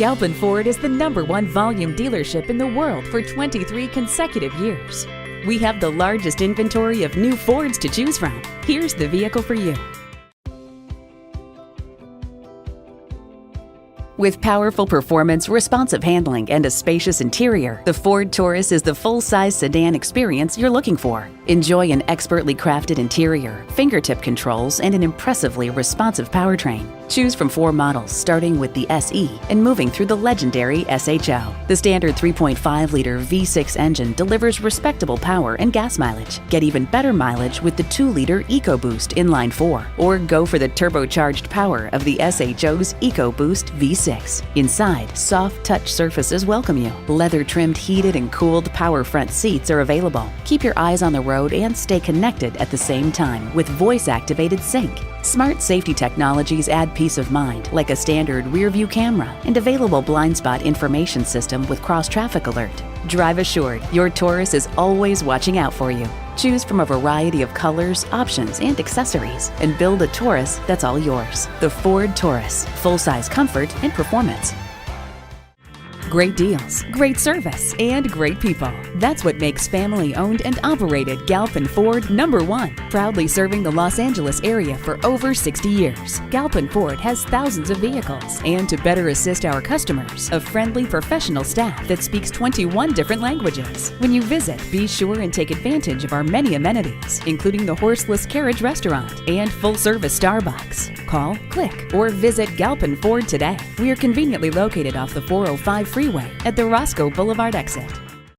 Galpin Ford is the #1 volume dealership in the world for 23 consecutive years. We have the largest inventory of new Fords to choose from. Here's the vehicle for you. With powerful performance, responsive handling, and a spacious interior, the Ford Taurus is the full-size sedan experience you're looking for. Enjoy an expertly crafted interior, fingertip controls, and an impressively responsive powertrain. Choose from 4 models, starting with the SE and moving through the legendary SHO. The standard 3.5-liter V6 engine delivers respectable power and gas mileage. Get even better mileage with the 2-liter EcoBoost inline-4, or go for the turbocharged power of the SHO's EcoBoost V6. Inside, soft touch surfaces welcome you. Leather-trimmed heated and cooled power front seats are available. Keep your eyes on the road and stay connected at the same time with voice-activated sync. Smart safety technologies add peace of mind, like a standard rear-view camera and available blind spot information system with cross-traffic alert. Drive assured, your Taurus is always watching out for you. Choose from a variety of colors, options, and accessories, and build a Taurus that's all yours. The Ford Taurus, full-size comfort and performance. Great deals, great service, and great people. That's what makes family-owned and operated Galpin Ford #1. Proudly serving the Los Angeles area for over 60 years. Galpin Ford has thousands of vehicles, and to better assist our customers, a friendly professional staff that speaks 21 different languages. When you visit, be sure and take advantage of our many amenities, including the horseless carriage restaurant and full-service Starbucks. Call, click, or visit Galpin Ford today. We are conveniently located off the 405 freeway at the Roscoe Boulevard exit.